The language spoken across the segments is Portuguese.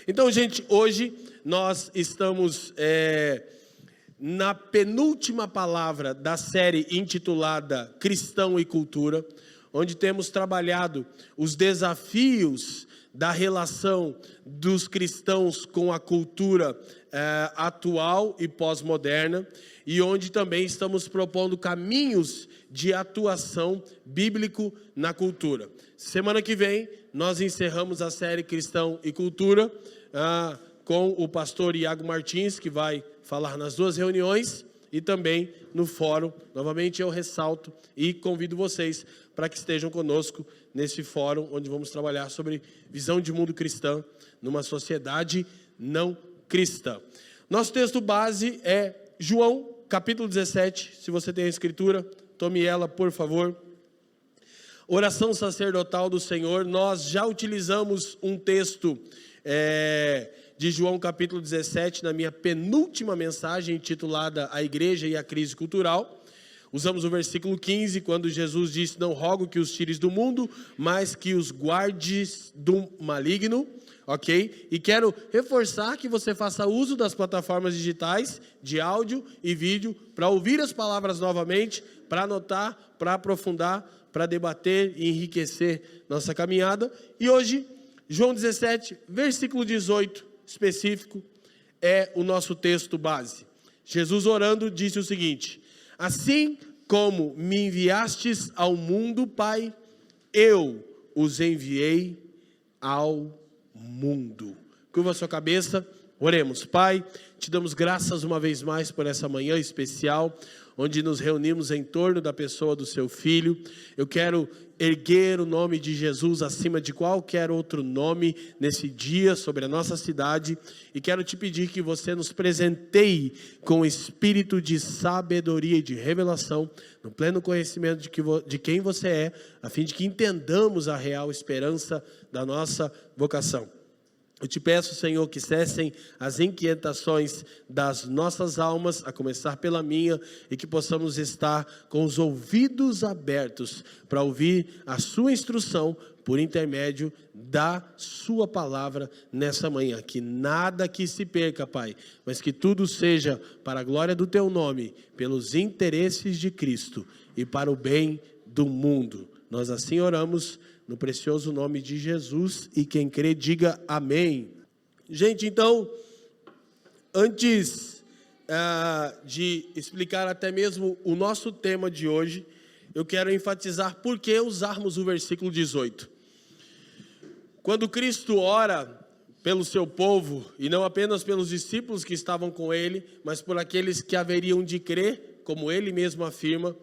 Então, gente, hoje nós estamos na penúltima palavra da série intitulada Cristão e Cultura, onde temos trabalhado os desafios da relação dos cristãos com a cultura atual e pós-moderna, e onde também estamos propondo caminhos de atuação bíblico na cultura. Semana que vem, nós encerramos a série Cristão e Cultura com o pastor Iago Martins, que vai falar nas duas reuniões e também no fórum. Novamente eu ressalto e convido vocês para que estejam conosco nesse fórum, onde vamos trabalhar sobre visão de mundo cristã numa sociedade não cristã. Nosso texto base é João, capítulo 17. Se você tem a escritura, tome ela, por favor. Oração sacerdotal do Senhor. Nós já utilizamos um texto de João capítulo 17 na minha penúltima mensagem, intitulada A Igreja e a Crise Cultural. Usamos o versículo 15, quando Jesus disse: não rogo que os tires do mundo, mas que os guardes do maligno. Ok? E quero reforçar que você faça uso das plataformas digitais de áudio e vídeo para ouvir as palavras novamente, para anotar, para aprofundar, para debater e enriquecer nossa caminhada. E hoje, João 17, versículo 18, específico, é o nosso texto base. Jesus orando disse o seguinte: assim como me enviastes ao mundo, Pai, eu os enviei ao mundo. Curva a sua cabeça, oremos. Pai, te damos graças uma vez mais por essa manhã especial, onde nos reunimos em torno da pessoa do seu Filho. Eu quero erguer o nome de Jesus acima de qualquer outro nome nesse dia sobre a nossa cidade, e quero te pedir que você nos presenteie com o espírito de sabedoria e de revelação, no pleno conhecimento de quem você é, a fim de que entendamos a real esperança da nossa vocação. Eu te peço, Senhor, que cessem as inquietações das nossas almas, a começar pela minha, e que possamos estar com os ouvidos abertos para ouvir a sua instrução por intermédio da sua palavra nessa manhã. Que nada aqui se perca, Pai, mas que tudo seja para a glória do teu nome, pelos interesses de Cristo e para o bem do mundo. Nós assim oramos no precioso nome de Jesus, e quem crê diga amém. Gente, então, antes de explicar até mesmo o nosso tema de hoje, eu quero enfatizar por que usarmos o versículo 18. Quando Cristo ora pelo seu povo, e não apenas pelos discípulos que estavam com ele, mas por aqueles que haveriam de crer, como ele mesmo afirma,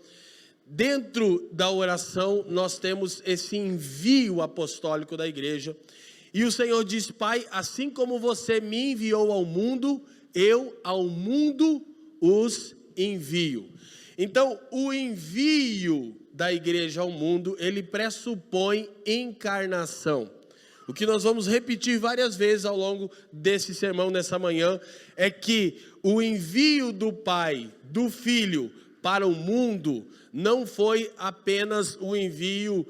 dentro da oração nós temos esse envio apostólico da igreja, e o Senhor diz: Pai, assim como você me enviou ao mundo, eu ao mundo os envio. Então, o envio da igreja ao mundo, ele pressupõe encarnação. O que nós vamos repetir várias vezes ao longo desse sermão nessa manhã, é que o envio do Pai, do Filho, para o mundo, não foi apenas o envio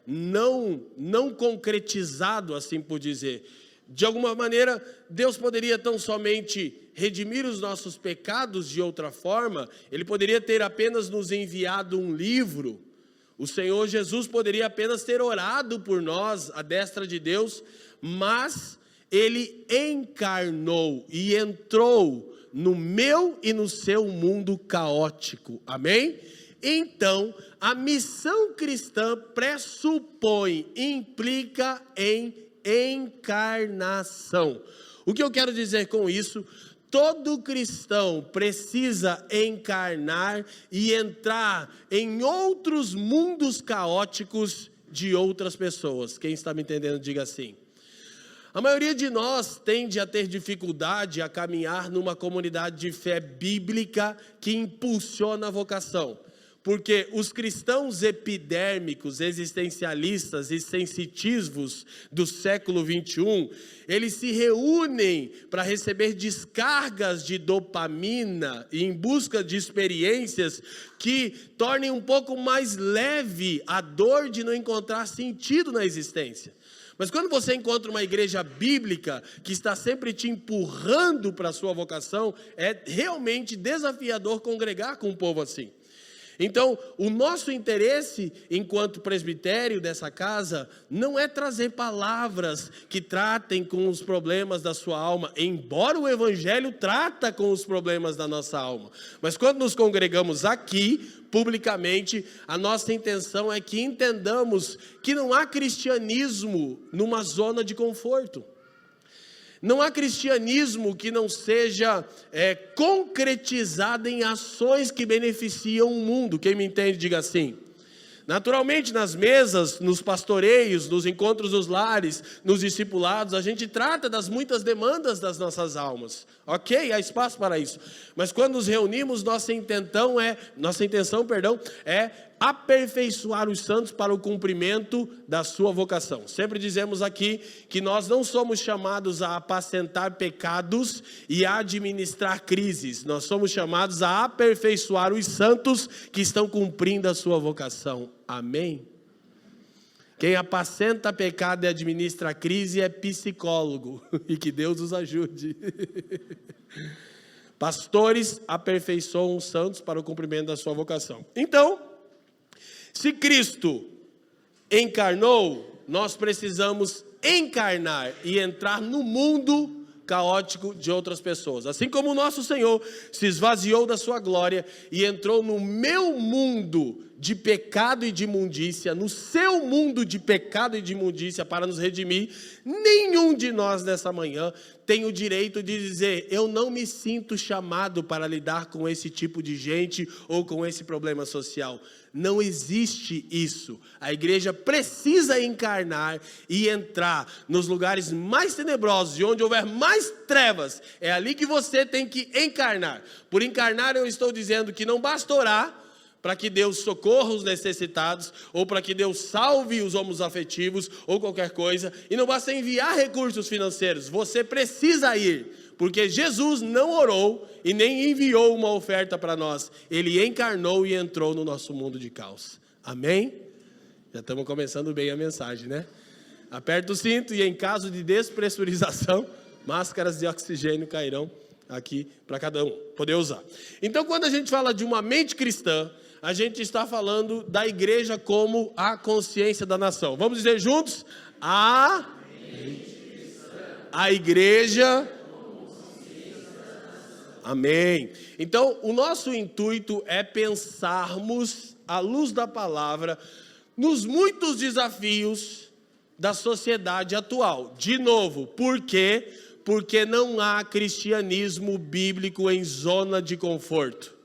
não concretizado, assim por dizer. De alguma maneira, Deus poderia tão somente redimir os nossos pecados de outra forma. Ele poderia ter apenas nos enviado um livro. O Senhor Jesus poderia apenas ter orado por nós, à destra de Deus, mas Ele encarnou e entrou no meu e no seu mundo caótico, amém? Então, a missão cristã pressupõe, implica em encarnação. O que eu quero dizer com isso? Todo cristão precisa encarnar e entrar em outros mundos caóticos de outras pessoas. Quem está me entendendo, diga assim. A maioria de nós tende a ter dificuldade a caminhar numa comunidade de fé bíblica que impulsiona a vocação. Porque os cristãos epidérmicos, existencialistas e sensitivos do século 21, eles se reúnem para receber descargas de dopamina e em busca de experiências que tornem um pouco mais leve a dor de não encontrar sentido na existência. Mas quando você encontra uma igreja bíblica que está sempre te empurrando para a sua vocação, é realmente desafiador congregar com um povo assim. Então, o nosso interesse enquanto presbitério dessa casa não é trazer palavras que tratem com os problemas da sua alma, embora o evangelho trata com os problemas da nossa alma. Mas quando nos congregamos aqui, publicamente, a nossa intenção é que entendamos que não há cristianismo numa zona de conforto. Não há cristianismo que não seja concretizado em ações que beneficiam o mundo. Quem me entende, diga assim. Naturalmente, nas mesas, nos pastoreios, nos encontros dos lares, nos discipulados, a gente trata das muitas demandas das nossas almas. Ok, há espaço para isso. Mas quando nos reunimos, nossa intenção é aperfeiçoar os santos para o cumprimento da sua vocação. Sempre dizemos aqui que nós não somos chamados a apacentar pecados e a administrar crises. Nós somos chamados a aperfeiçoar os santos que estão cumprindo a sua vocação. Amém? Quem apacenta pecado e administra crise é psicólogo. E que Deus os ajude. Pastores aperfeiçoam os santos para o cumprimento da sua vocação. Então, se Cristo encarnou, nós precisamos encarnar e entrar no mundo caótico de outras pessoas. Assim como o nosso Senhor se esvaziou da sua glória e entrou no meu mundo de pecado e de imundícia, no seu mundo de pecado e de imundícia para nos redimir, nenhum de nós nessa manhã tem o direito de dizer: eu não me sinto chamado para lidar com esse tipo de gente ou com esse problema social. Não existe isso. A igreja precisa encarnar e entrar nos lugares mais tenebrosos e onde houver mais trevas. É ali que você tem que encarnar. Por encarnar eu estou dizendo que não basta orar para que Deus socorra os necessitados, ou para que Deus salve os homoafetivos, ou qualquer coisa, e não basta enviar recursos financeiros, você precisa ir, porque Jesus não orou e nem enviou uma oferta para nós, Ele encarnou e entrou no nosso mundo de caos. Amém? Já estamos começando bem a mensagem, né? Aperta o cinto e em caso de despressurização, máscaras de oxigênio cairão aqui para cada um poder usar. Então, quando a gente fala de uma mente cristã, a gente está falando da igreja como a consciência da nação. Vamos dizer juntos? A igreja. Amém. Então, o nosso intuito é pensarmos, à luz da palavra, nos muitos desafios da sociedade atual. De novo, por quê? Porque não há cristianismo bíblico em zona de conforto.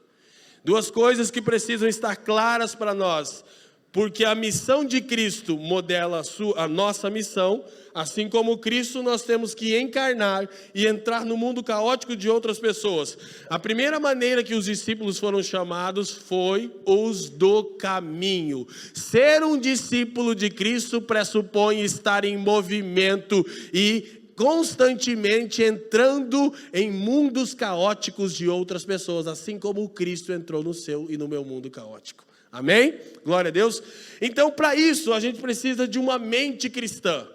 Duas coisas que precisam estar claras para nós, porque a missão de Cristo modela a nossa missão, assim como Cristo nós temos que encarnar e entrar no mundo caótico de outras pessoas. A primeira maneira que os discípulos foram chamados foi os do caminho. Ser um discípulo de Cristo pressupõe estar em movimento e constantemente entrando em mundos caóticos de outras pessoas, assim como o Cristo entrou no seu e no meu mundo caótico. Amém? Glória a Deus. Então, para isso, a gente precisa de uma mente cristã.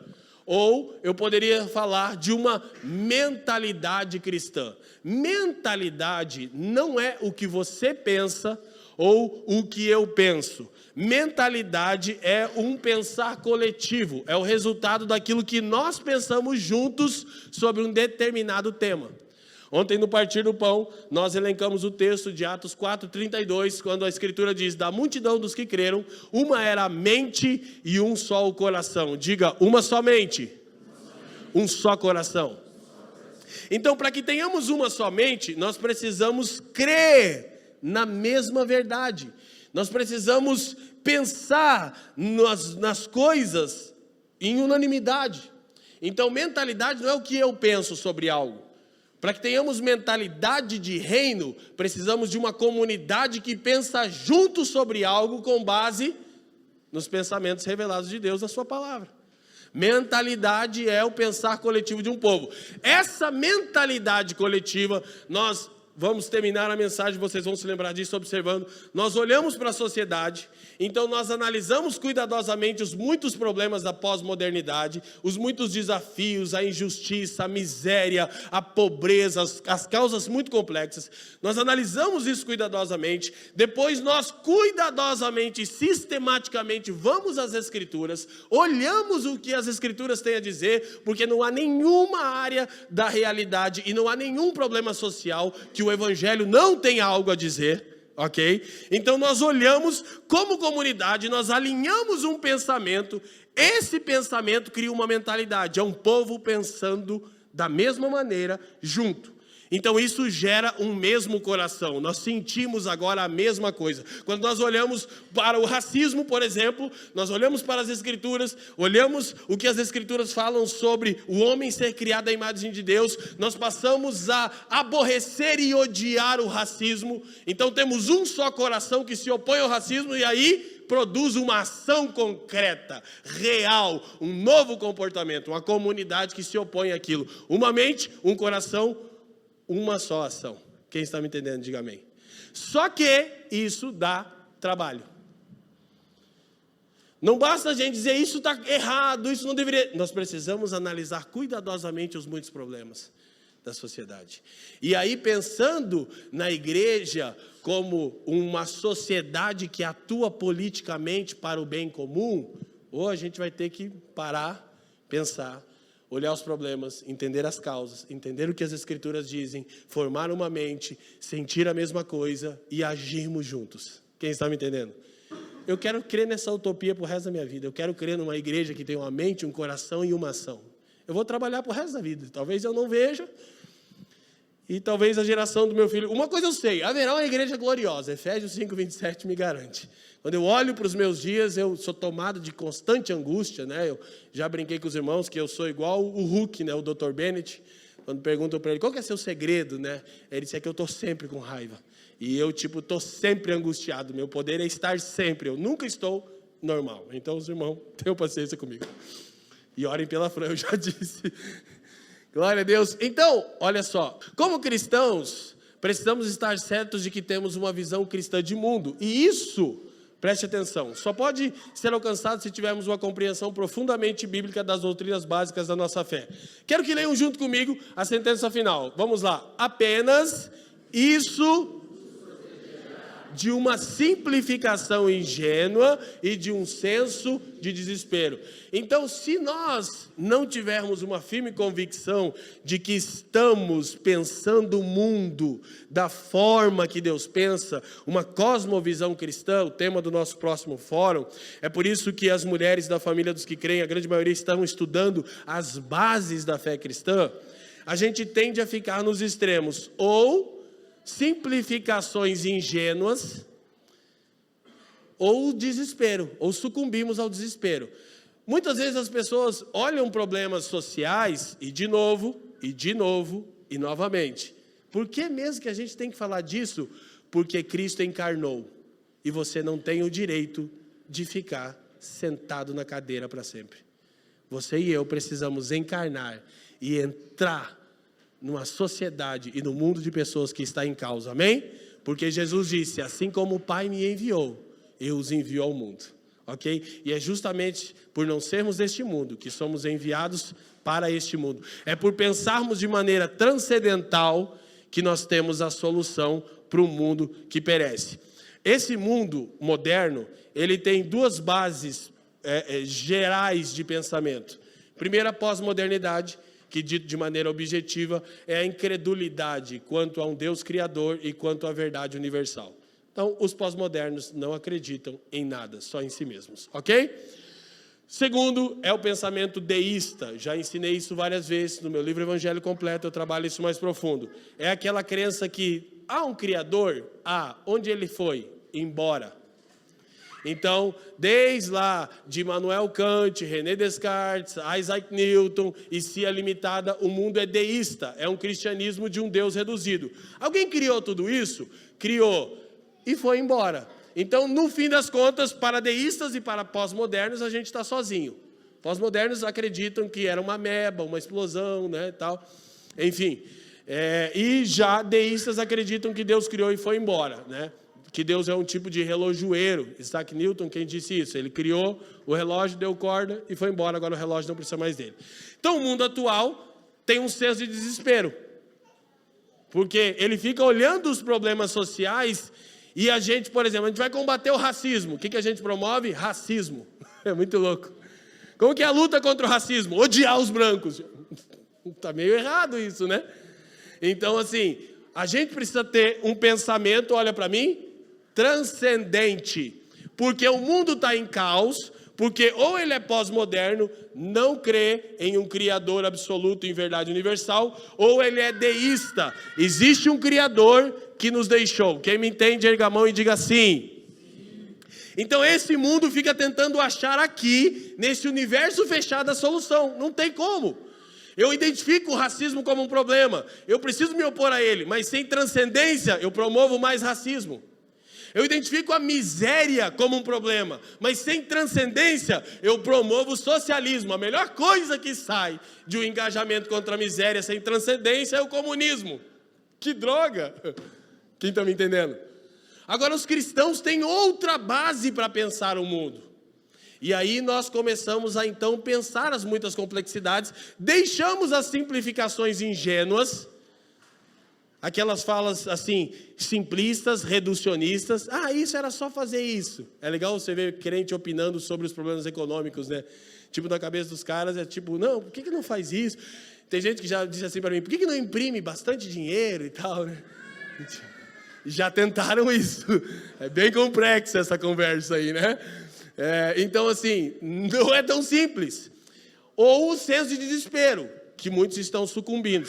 Ou eu poderia falar de uma mentalidade cristã. Mentalidade não é o que você pensa ou o que eu penso. Mentalidade é um pensar coletivo, é o resultado daquilo que nós pensamos juntos sobre um determinado tema. Ontem no Partir do Pão, nós elencamos o texto de Atos 4:32, quando a Escritura diz: da multidão dos que creram, uma era a mente e um só o coração. Diga, uma só mente, um só coração. Então, para que tenhamos uma só mente, nós precisamos crer na mesma verdade. Nós precisamos pensar nas coisas em unanimidade. Então, mentalidade não é o que eu penso sobre algo. Para que tenhamos mentalidade de reino, precisamos de uma comunidade que pensa junto sobre algo com base nos pensamentos revelados de Deus, na sua palavra. Mentalidade é o pensar coletivo de um povo. Essa mentalidade coletiva, nós vamos terminar a mensagem, vocês vão se lembrar disso observando. Nós olhamos para a sociedade, então nós analisamos cuidadosamente os muitos problemas da pós-modernidade, os muitos desafios, a injustiça, a miséria, a pobreza, as causas muito complexas. Nós analisamos isso cuidadosamente, depois nós cuidadosamente, sistematicamente vamos às Escrituras, olhamos o que as Escrituras têm a dizer, porque não há nenhuma área da realidade e não há nenhum problema social que o Evangelho não tem algo a dizer, ok? Então nós olhamos como comunidade, nós alinhamos um pensamento, esse pensamento cria uma mentalidade, é um povo pensando da mesma maneira junto. Então isso gera um mesmo coração, nós sentimos agora a mesma coisa. Quando nós olhamos para o racismo, por exemplo, nós olhamos para as Escrituras, olhamos o que as Escrituras falam sobre o homem ser criado à imagem de Deus, nós passamos a aborrecer e odiar o racismo. Então temos um só coração que se opõe ao racismo e aí produz uma ação concreta, real, um novo comportamento, uma comunidade que se opõe àquilo. Uma mente, um coração, uma só ação. Quem está me entendendo, diga amém. Só que isso dá trabalho. Não basta a gente dizer isso está errado, isso não deveria. Nós precisamos analisar cuidadosamente os muitos problemas da sociedade. E aí, pensando na igreja como uma sociedade que atua politicamente para o bem comum, ou a gente vai ter que parar, pensar, olhar os problemas, entender as causas, entender o que as Escrituras dizem, formar uma mente, sentir a mesma coisa e agirmos juntos. Quem está me entendendo? Eu quero crer nessa utopia para o resto da minha vida. Eu quero crer numa igreja que tem uma mente, um coração e uma ação. Eu vou trabalhar para o resto da vida. Talvez eu não veja e talvez a geração do meu filho... Uma coisa eu sei, haverá uma igreja gloriosa. Efésios 5:27 me garante. Quando eu olho para os meus dias, eu sou tomado de constante angústia, né? Eu já brinquei com os irmãos que eu sou igual o Hulk, né? O Dr. Bennett. Quando perguntam para ele, qual que é seu segredo, né? Ele disse que eu estou sempre com raiva. E eu, estou sempre angustiado. Meu poder é estar sempre. Eu nunca estou normal. Então, os irmãos, tenham paciência comigo. E orem pela Fran, eu já disse. Glória a Deus. Então, olha só. Como cristãos, precisamos estar certos de que temos uma visão cristã de mundo. E isso... Preste atenção, só pode ser alcançado se tivermos uma compreensão profundamente bíblica das doutrinas básicas da nossa fé. Quero que leiam junto comigo a sentença final. Vamos lá. Apenas isso de uma simplificação ingênua e de um senso de desespero. Então, se nós não tivermos uma firme convicção de que estamos pensando o mundo da forma que Deus pensa, uma cosmovisão cristã, o tema do nosso próximo fórum, é por isso que as mulheres da família dos que creem, a grande maioria estão estudando as bases da fé cristã, a gente tende a ficar nos extremos, ou simplificações ingênuas, ou desespero, ou sucumbimos ao desespero. Muitas vezes as pessoas olham problemas sociais e de novo, e novamente. Por que mesmo que a gente tem que falar disso? Porque Cristo encarnou, e você não tem o direito de ficar sentado na cadeira para sempre. Você e eu precisamos encarnar e entrar numa sociedade e no mundo de pessoas que está em causa, amém? Porque Jesus disse, assim como o Pai me enviou, eu os envio ao mundo, ok? E é justamente por não sermos deste mundo que somos enviados para este mundo. É por pensarmos de maneira transcendental que nós temos a solução para o mundo que perece. Esse mundo moderno, ele tem duas bases gerais de pensamento. Primeiro, a pós-modernidade, que dito de maneira objetiva, é a incredulidade quanto a um Deus criador e quanto à verdade universal. Então, os pós-modernos não acreditam em nada, só em si mesmos, ok? Segundo, é o pensamento deísta. Já ensinei isso várias vezes no meu livro Evangelho Completo, eu trabalho isso mais profundo. É aquela crença que há um Criador, onde ele foi? Embora. Então, desde lá de Immanuel Kant, René Descartes, Isaac Newton e Cia Limitada, o mundo é deísta, é um cristianismo de um Deus reduzido. Alguém criou tudo isso? Criou e foi embora. Então, no fim das contas, para deístas e para pós-modernos, a gente está sozinho. Pós-modernos acreditam que era uma ameba, uma explosão, né, tal. Enfim, E já deístas acreditam que Deus criou e foi embora, né? Que Deus é um tipo de relojoeiro. Isaac Newton, quem disse isso? Ele criou o relógio, deu corda e foi embora, agora o relógio não precisa mais dele. Então o mundo atual tem um senso de desespero, porque ele fica olhando os problemas sociais e a gente, por exemplo, a gente vai combater o racismo. O que a gente promove? Racismo. É muito louco. Como que é a luta contra o racismo? Odiar os brancos. Está meio errado isso, né? Então, assim, a gente precisa ter um pensamento, olha para mim, transcendente. Porque o mundo está em caos, porque ou ele é pós-moderno, não crê em um Criador absoluto em verdade universal, ou ele é deísta. Existe um Criador que nos deixou. Quem me entende, erga a mão e diga sim. Então esse mundo fica tentando achar aqui, nesse universo fechado, a solução. Não tem como. Eu identifico o racismo como um problema. Eu preciso me opor a ele, mas sem transcendência eu promovo mais racismo. Eu identifico a miséria como um problema, mas sem transcendência eu promovo o socialismo. A melhor coisa que sai de um engajamento contra a miséria sem transcendência é o comunismo. Que droga! Quem está me entendendo? Agora os cristãos têm outra base para pensar o mundo. E aí nós começamos a então pensar as muitas complexidades, deixamos as simplificações ingênuas, aquelas falas assim, simplistas, reducionistas. Isso era só fazer isso. É legal você ver crente opinando sobre os problemas econômicos, né? Tipo, na cabeça dos caras é tipo, não, por que não faz isso? Tem gente que já disse assim para mim, por que não imprime bastante dinheiro e tal, né? Já tentaram isso. É bem complexa essa conversa aí, né? Então, assim, não é tão simples. Ou o senso de desespero, que muitos estão sucumbindo.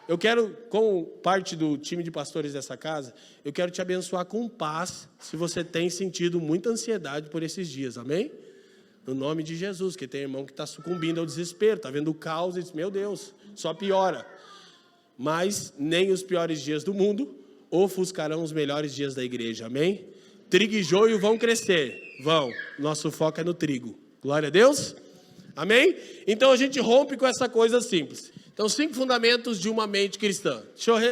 Eu quero, como parte do time de pastores dessa casa, eu quero te abençoar com paz, se você tem sentido muita ansiedade por esses dias, amém? No nome de Jesus, que tem irmão que está sucumbindo ao desespero, está vendo o caos e diz, meu Deus, só piora. Mas nem os piores dias do mundo ofuscarão os melhores dias da igreja, amém? Trigo e joio vão crescer, vão. Nosso foco é no trigo. Glória a Deus. Amém? Então a gente rompe com essa coisa simples. Então 5 fundamentos de uma mente cristã.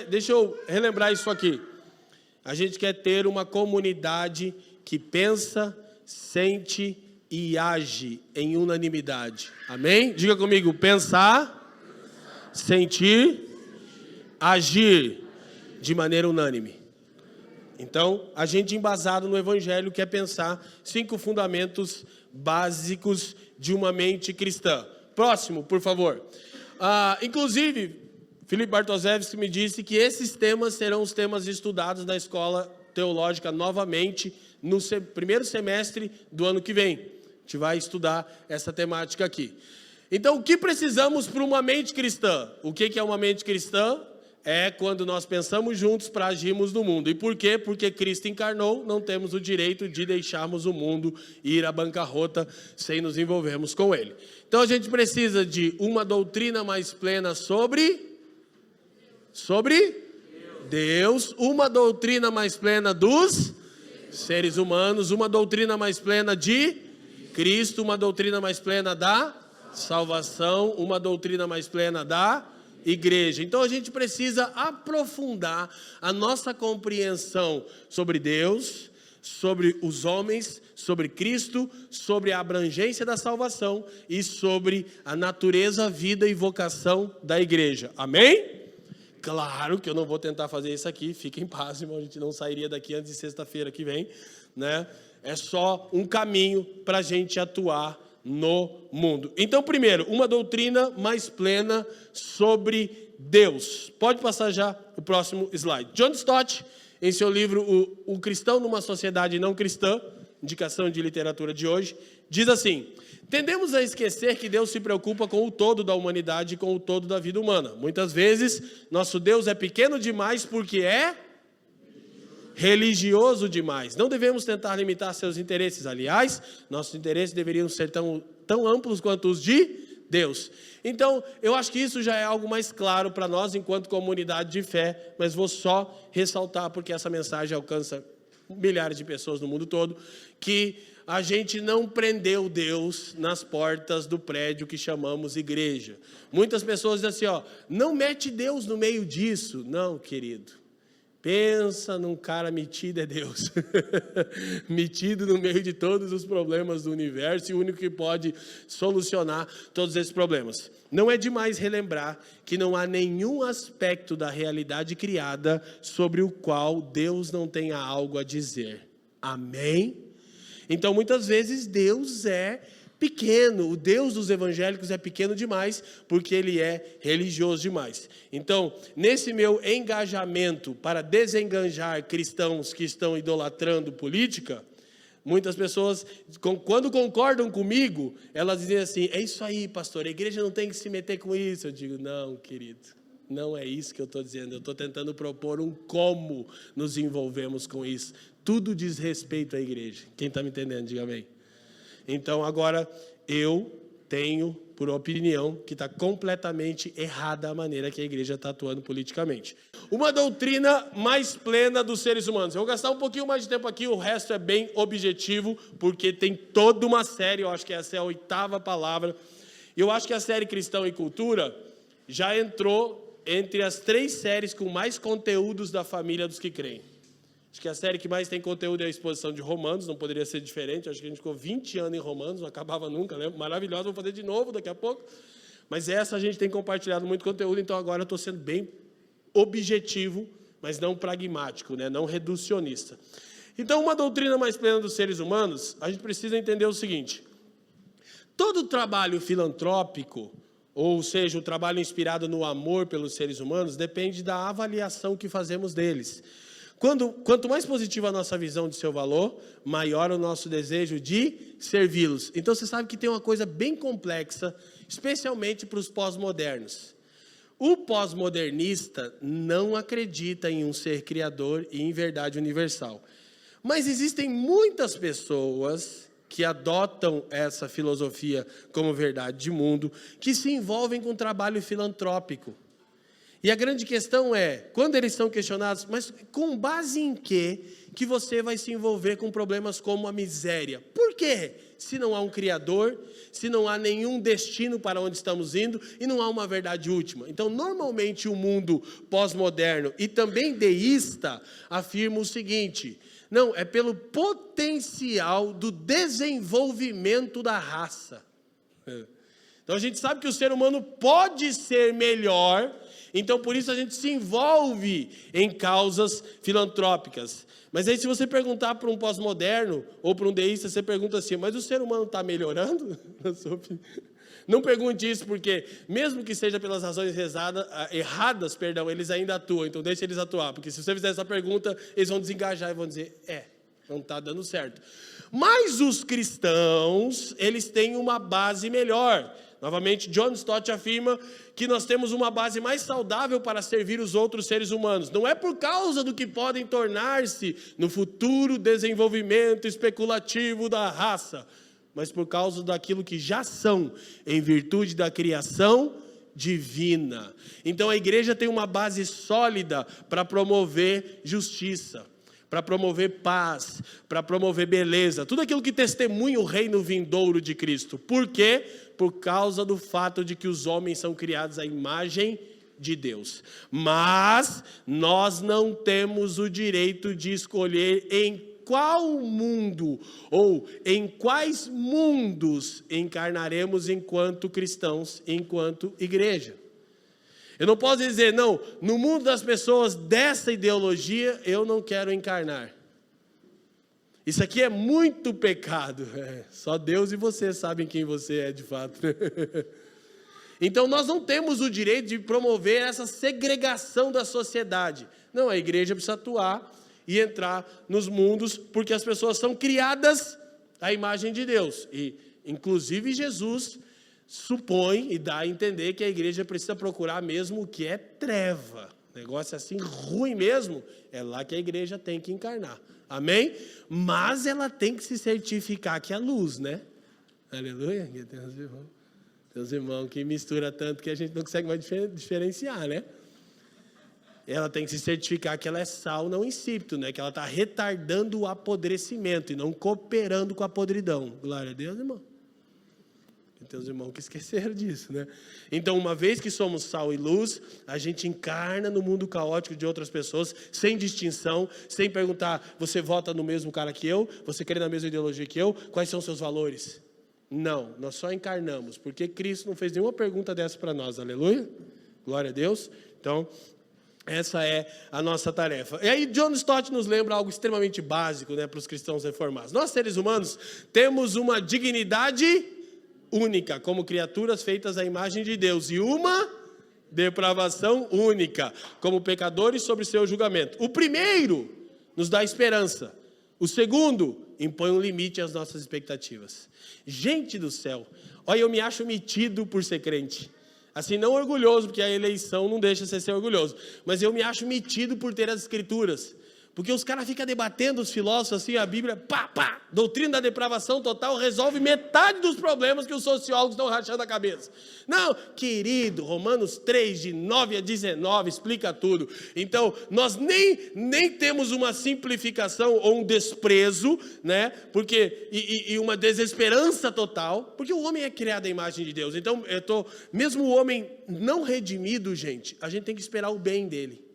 Deixa eu relembrar isso aqui. A gente quer ter uma comunidade que pensa, sente e age em unanimidade. Amém? Diga comigo, pensar, sentir, agir de maneira unânime. Então, a gente embasado no Evangelho quer pensar 5 fundamentos básicos de uma mente cristã. Próximo, por favor. Inclusive, Felipe Bartoszewski me disse que esses temas serão os temas estudados na escola teológica novamente no primeiro semestre do ano que vem. A gente vai estudar essa temática aqui. Então, o que precisamos para uma mente cristã? O que é uma mente cristã? É quando nós pensamos juntos para agirmos no mundo. E por quê? Porque Cristo encarnou, não temos o direito de deixarmos o mundo ir à bancarrota sem nos envolvermos com ele. Então a gente precisa de uma doutrina mais plena sobre Deus, uma doutrina mais plena dos seres humanos, uma doutrina mais plena de Cristo, uma doutrina mais plena da salvação, uma doutrina mais plena da igreja. Então a gente precisa aprofundar a nossa compreensão sobre Deus, sobre os homens, sobre Cristo, sobre a abrangência da salvação e sobre a natureza, vida e vocação da igreja. Amém? Claro que eu não vou tentar fazer isso aqui, fique em paz, irmão, a gente não sairia daqui antes de sexta-feira que vem, né? É só um caminho para a gente atuar no mundo. Então, primeiro, uma doutrina mais plena sobre Deus. Pode passar já o próximo slide. John Stott, em seu livro O Cristão numa Sociedade Não Cristã, indicação de literatura de hoje, diz assim: tendemos a esquecer que Deus se preocupa com o todo da humanidade e com o todo da vida humana. Muitas vezes, nosso Deus é pequeno demais porque é religioso demais. Não devemos tentar limitar seus interesses. Aliás, nossos interesses deveriam ser tão amplos quanto os de Deus. Então, eu acho que isso já é algo mais claro para nós enquanto comunidade de fé, mas vou só ressaltar porque essa mensagem alcança milhares de pessoas no mundo todo, que a gente não prendeu Deus nas portas do prédio que chamamos igreja. Muitas pessoas dizem assim, não mete Deus no meio disso. Não, querido. Pensa num cara metido é Deus. Metido no meio de todos os problemas do universo e o único que pode solucionar todos esses problemas. Não é demais relembrar que não há nenhum aspecto da realidade criada sobre o qual Deus não tenha algo a dizer. Amém? Então, muitas vezes, Deus é pequeno. O Deus dos evangélicos é pequeno demais, porque ele é religioso demais. Então, nesse meu engajamento para desenganjar cristãos que estão idolatrando política, muitas pessoas, quando concordam comigo, elas dizem assim, é isso aí, pastor, a igreja não tem que se meter com isso. Eu digo, não, querido, não é isso que eu estou dizendo. Eu estou tentando propor como nos envolvemos com isso. Tudo diz respeito à igreja. Quem está me entendendo, diga amém. Então, agora, eu tenho, por opinião, que está completamente errada a maneira que a igreja está atuando politicamente. Uma doutrina mais plena dos seres humanos. Eu vou gastar um pouquinho mais de tempo aqui, o resto é bem objetivo, porque tem toda uma série, eu acho que essa é a 8ª palavra. Eu acho que a série Cristão e Cultura já entrou entre as 3 séries com mais conteúdos da família dos que creem. Acho que a série que mais tem conteúdo é a exposição de Romanos, não poderia ser diferente. Acho que a gente ficou 20 anos em Romanos, não acabava nunca, né? Maravilhosa, vou fazer de novo daqui a pouco. Mas essa a gente tem compartilhado muito conteúdo, então agora eu estou sendo bem objetivo, mas não pragmático, né? Não reducionista. Então, uma doutrina mais plena dos seres humanos, a gente precisa entender o seguinte. Todo trabalho filantrópico, ou seja, o trabalho inspirado no amor pelos seres humanos, depende da avaliação que fazemos deles. Quanto mais positiva a nossa visão de seu valor, maior o nosso desejo de servi-los. Então, você sabe que tem uma coisa bem complexa, especialmente para os pós-modernos. O pós-modernista não acredita em um ser criador e em verdade universal. Mas existem muitas pessoas que adotam essa filosofia como verdade de mundo, que se envolvem com trabalho filantrópico. E a grande questão é, quando eles são questionados, mas com base em quê que você vai se envolver com problemas como a miséria? Por quê? Se não há um Criador, se não há nenhum destino para onde estamos indo e não há uma verdade última. Então, normalmente o mundo pós-moderno e também deísta afirma o seguinte, não, é pelo potencial do desenvolvimento da raça. Então a gente sabe que o ser humano pode ser melhor, então por isso a gente se envolve em causas filantrópicas. Mas aí se você perguntar para um pós-moderno ou para um deísta, você pergunta assim, mas o ser humano está melhorando? Não pergunte isso porque, mesmo que seja pelas razões erradas, eles ainda atuam, então deixa eles atuar. Porque se você fizer essa pergunta, eles vão desengajar e vão dizer, não está dando certo. Mas os cristãos, eles têm uma base melhor. Novamente, John Stott afirma que nós temos uma base mais saudável para servir os outros seres humanos. Não é por causa do que podem tornar-se no futuro desenvolvimento especulativo da raça, mas por causa daquilo que já são, em virtude da criação divina. Então a igreja tem uma base sólida para promover justiça, para promover paz, para promover beleza, tudo aquilo que testemunha o reino vindouro de Cristo. Por quê? Por causa do fato de que os homens são criados à imagem de Deus. Mas nós não temos o direito de escolher em qual mundo ou em quais mundos encarnaremos enquanto cristãos, enquanto igreja. Eu não posso dizer, não, no mundo das pessoas dessa ideologia eu não quero encarnar. Isso aqui é muito pecado. Só Deus e você sabem quem você é de fato. Então nós não temos o direito de promover essa segregação da sociedade. Não, a igreja precisa atuar e entrar nos mundos, porque as pessoas são criadas à imagem de Deus. E, inclusive, Jesus supõe e dá a entender que a igreja precisa procurar mesmo o que é treva. Negócio assim ruim mesmo, é lá que a igreja tem que encarnar. Amém? Mas ela tem que se certificar que é luz, né? Aleluia. Tem uns irmãos que mistura tanto que a gente não consegue mais diferenciar, né? ela tem que se certificar que ela é sal, não insípido, né? Que ela está retardando o apodrecimento e não cooperando com a podridão. Glória a Deus, irmão. Tem os irmãos que esqueceram disso, né? Então, uma vez que somos sal e luz, a gente encarna no mundo caótico de outras pessoas, sem distinção, sem perguntar, você vota no mesmo cara que eu? Você crê na mesma ideologia que eu? Quais são os seus valores? Não, nós só encarnamos, porque Cristo não fez nenhuma pergunta dessa para nós, aleluia? Glória a Deus. Então, essa é a nossa tarefa. E aí, John Stott nos lembra algo extremamente básico, né, para os cristãos reformados. Nós, seres humanos, temos uma dignidade única, como criaturas feitas à imagem de Deus, e uma depravação única, como pecadores sob seu julgamento. O primeiro nos dá esperança. O segundo impõe um limite às nossas expectativas. Gente do céu, olha, eu me acho metido por ser crente. Assim, não orgulhoso, porque a eleição não deixa você ser orgulhoso, mas eu me acho metido por ter as escrituras. Porque os caras ficam debatendo, os filósofos, assim, a Bíblia, pá, doutrina da depravação total resolve metade dos problemas que os sociólogos estão rachando a cabeça. Não, querido, Romanos 3, de 9 a 19, explica tudo. Então, nós nem temos uma simplificação ou um desprezo, né? Porque, e uma desesperança total, porque o homem é criado à imagem de Deus. Então, mesmo o homem não redimido, gente, a gente tem que esperar o bem dele.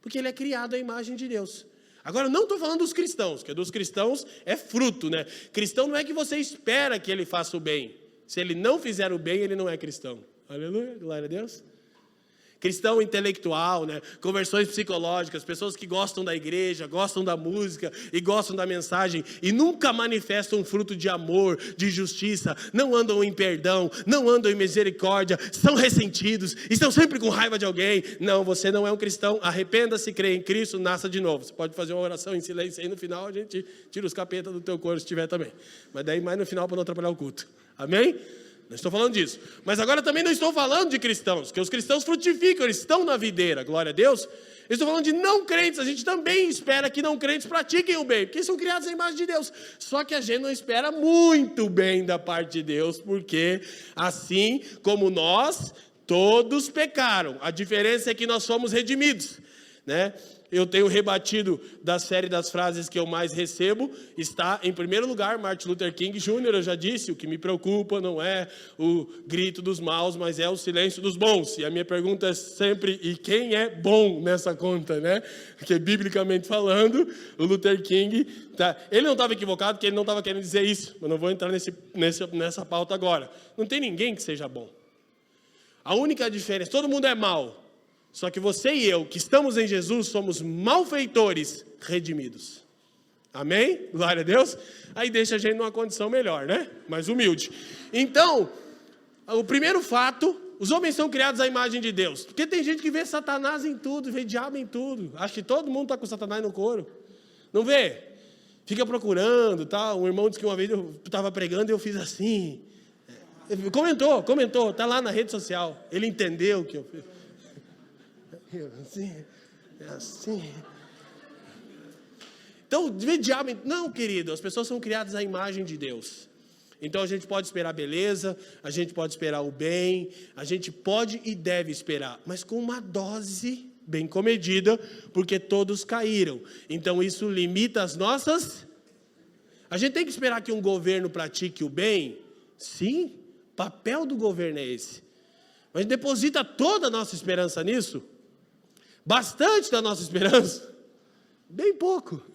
Porque ele é criado à imagem de Deus. Agora, eu não estou falando dos cristãos, porque dos cristãos é fruto, né? Cristão não é que você espera que ele faça o bem. Se ele não fizer o bem, ele não é cristão. Aleluia, glória a Deus. Cristão intelectual, né? Conversões psicológicas, pessoas que gostam da igreja, gostam da música e gostam da mensagem e nunca manifestam um fruto de amor, de justiça, não andam em perdão, não andam em misericórdia, são ressentidos, estão sempre com raiva de alguém. Não, você não é um cristão, arrependa-se, crê em Cristo, nasça de novo. Você pode fazer uma oração em silêncio aí, no final a gente tira os capetas do teu corpo se tiver também. Mas daí mais no final para não atrapalhar o culto. Amém? Não estou falando disso. Mas agora também não estou falando de cristãos, porque os cristãos frutificam, eles estão na videira, glória a Deus. Eu estou falando de não crentes, a gente também espera que não crentes pratiquem o bem, porque são criados à imagem de Deus. Só que a gente não espera muito bem da parte de Deus, porque assim como nós, todos pecaram. A diferença é que nós somos redimidos, né? Eu tenho rebatido da série das frases que eu mais recebo, está em primeiro lugar Martin Luther King Jr., eu já disse, o que me preocupa não é o grito dos maus, mas é o silêncio dos bons. E a minha pergunta é sempre, e quem é bom nessa conta, né? Porque biblicamente falando, o Luther King, ele não estava equivocado, porque ele não estava querendo dizer isso, mas não vou entrar nessa pauta agora. Não tem ninguém que seja bom. A única diferença, todo mundo é mau. Só que você e eu, que estamos em Jesus, somos malfeitores redimidos. Amém? Glória a Deus. Aí deixa a gente numa condição melhor, né? Mais humilde. Então, o primeiro fato, os homens são criados à imagem de Deus. Porque tem gente que vê Satanás em tudo, vê diabo em tudo. Acho que todo mundo está com Satanás no couro. Não vê? Fica procurando, tá? Um irmão disse que uma vez eu estava pregando e eu fiz assim. Comentou, está lá na rede social. Ele entendeu o que eu fiz. Assim. Então, ver diabo. Não, querido, as pessoas são criadas à imagem de Deus. Então a gente pode esperar beleza, a gente pode esperar o bem, a gente pode e deve esperar, mas com uma dose bem comedida, porque todos caíram. Então isso limita as nossas. A gente tem que esperar que um governo pratique o bem? Sim, o papel do governo é esse. Mas deposita toda a nossa esperança nisso? Bastante da nossa esperança? Bem pouco.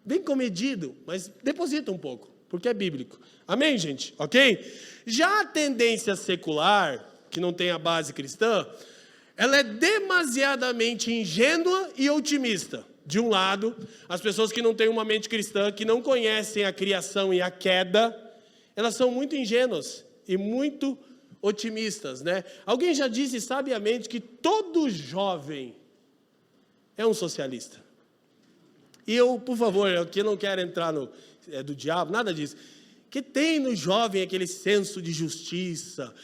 Bem comedido, mas deposita um pouco, porque é bíblico. Amém, gente? Ok? Já a tendência secular, que não tem a base cristã, ela é demasiadamente ingênua e otimista. De um lado, as pessoas que não têm uma mente cristã, que não conhecem a criação e a queda, elas são muito ingênuas e muito otimistas, né? Alguém já disse sabiamente que todo jovem é um socialista. E eu, por favor, eu aqui não quero entrar do diabo, nada disso. Que tem no jovem aquele senso de justiça,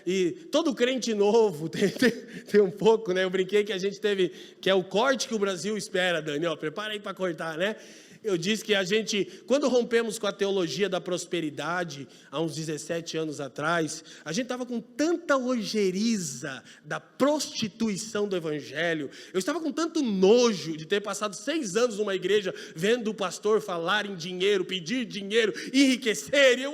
e todo crente novo tem um pouco, né? Eu brinquei que a gente teve, que é o corte que o Brasil espera, Daniel, prepara aí para cortar, né? Eu disse que a gente, quando rompemos com a teologia da prosperidade, há uns 17 anos atrás, a gente estava com tanta ojeriza da prostituição do evangelho, eu estava com tanto nojo de ter passado 6 anos numa igreja, vendo o pastor falar em dinheiro, pedir dinheiro, enriquecer, e eu,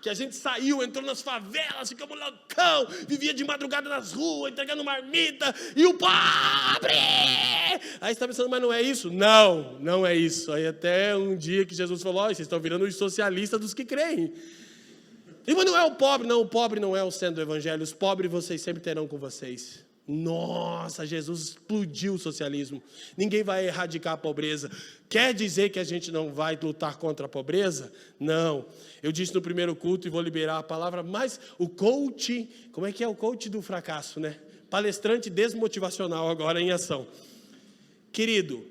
que a gente saiu, entrou nas favelas, ficamos loucão, vivia de madrugada nas ruas, entregando marmita, e o pobre! Aí você está pensando, mas não é isso? Não, não é isso. Aí até um dia que Jesus falou, vocês estão virando os socialistas dos que creem. E mas não é o pobre não é o centro do evangelho, os pobres vocês sempre terão com vocês. Nossa, Jesus explodiu o socialismo. Ninguém vai erradicar a pobreza. Quer dizer que a gente não vai lutar contra a pobreza? Não. Eu disse no primeiro culto e vou liberar a palavra, mas o coach, como é que é o coach do fracasso, né? Palestrante desmotivacional agora em ação. Querido,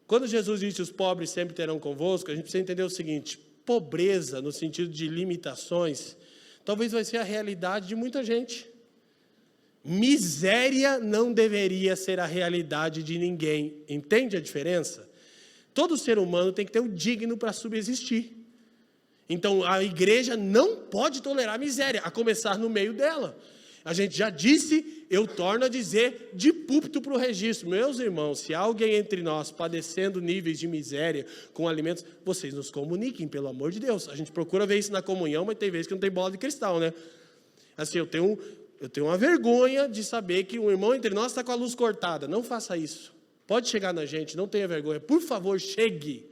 quando Jesus disse os pobres sempre terão convosco, a gente precisa entender o seguinte, pobreza no sentido de limitações, talvez vai ser a realidade de muita gente. Miséria não deveria ser a realidade de ninguém. Entende a diferença? Todo ser humano tem que ter o digno para subsistir. Então, a igreja não pode tolerar miséria, a começar no meio dela. A gente já disse, eu torno a dizer, de púlpito para o registro. Meus irmãos, se há alguém entre nós padecendo níveis de miséria com alimentos, vocês nos comuniquem, pelo amor de Deus. A gente procura ver isso na comunhão, mas tem vezes que não tem bola de cristal, né? Assim, eu tenho uma vergonha de saber que um irmão entre nós está com a luz cortada. Não faça isso. Pode chegar na gente, não tenha vergonha. Por favor, chegue,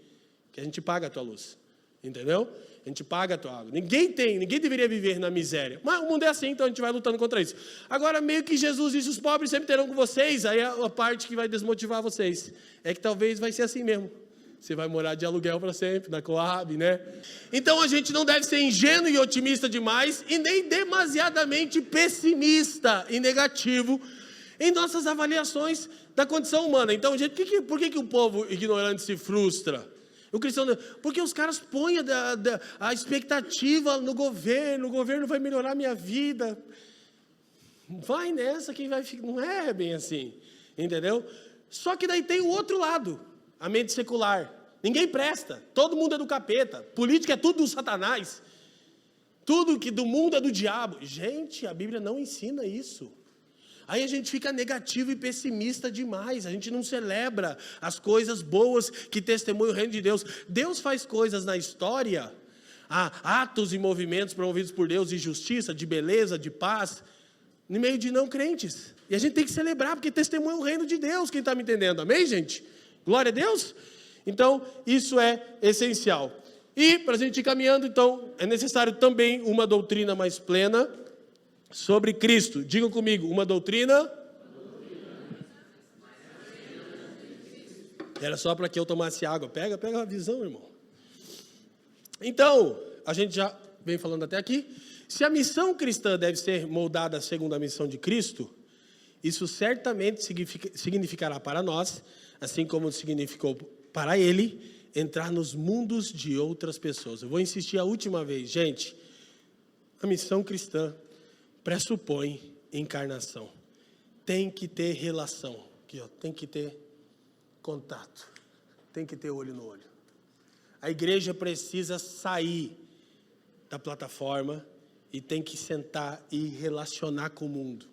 que a gente paga a tua luz. Entendeu? A gente paga a tua água. Ninguém deveria viver na miséria. Mas o mundo é assim, então a gente vai lutando contra isso. Agora, meio que Jesus disse, os pobres sempre terão com vocês, aí a parte que vai desmotivar vocês. É que talvez vai ser assim mesmo. Você vai morar de aluguel para sempre, na Coab, né? Então a gente não deve ser ingênuo e otimista demais, e nem demasiadamente pessimista e negativo em nossas avaliações da condição humana. Então, gente, por que o povo ignorante se frustra? O cristão, porque os caras põem a expectativa no governo, o governo vai melhorar a minha vida. Vai nessa que vai ficar. Não é bem assim, entendeu? Só que daí tem o outro lado, a mente secular. Ninguém presta, todo mundo é do capeta, política é tudo do Satanás, tudo que do mundo é do diabo. Gente, a Bíblia não ensina isso. Aí a gente fica negativo e pessimista demais, a gente não celebra as coisas boas que testemunham o reino de Deus. Deus faz coisas na história, atos e movimentos promovidos por Deus de justiça, de beleza, de paz, no meio de não crentes. E a gente tem que celebrar, porque testemunha o reino de Deus, quem está me entendendo? Amém, gente? Glória a Deus? Então, isso é essencial. E, para a gente ir caminhando, então, é necessário também uma doutrina mais plena sobre Cristo. Digam comigo, uma doutrina. Era só para que eu tomasse água. Pega a visão, irmão. Então, a gente já vem falando até aqui. Se a missão cristã deve ser moldada segundo a missão de Cristo, isso certamente significará para nós, assim como significou para ele, entrar nos mundos de outras pessoas. Eu vou insistir a última vez, gente. A missão cristã pressupõe encarnação. Tem que ter relação. Aqui, ó, tem que ter contato. Tem que ter olho no olho. A igreja precisa sair da plataforma e tem que sentar e relacionar com o mundo.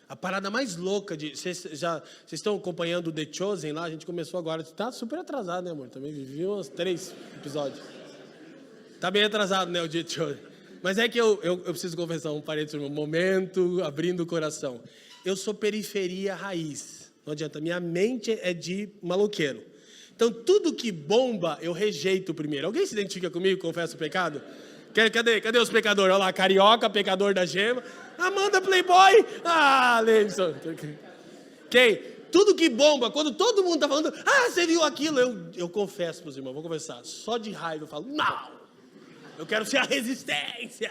A parada mais louca de... Vocês estão acompanhando o The Chosen lá? A gente começou agora. Está super atrasado, né, amor? Também vivi uns 3 episódios. Está bem atrasado, né, o The Chosen. Mas é que eu preciso confessar um parênteses, um momento, abrindo o coração. Eu sou periferia raiz. Não adianta. Minha mente é de maloqueiro. Então, tudo que bomba, eu rejeito primeiro. Alguém se identifica comigo, confessa o pecado? Cadê os pecadores? Olha lá, Carioca, pecador da gema. Amanda Playboy. Leison. Tudo que bomba, quando todo mundo está falando, você viu aquilo? Eu confesso para os irmãos, vou confessar. Só de raiva eu falo, não. Eu quero ser a resistência.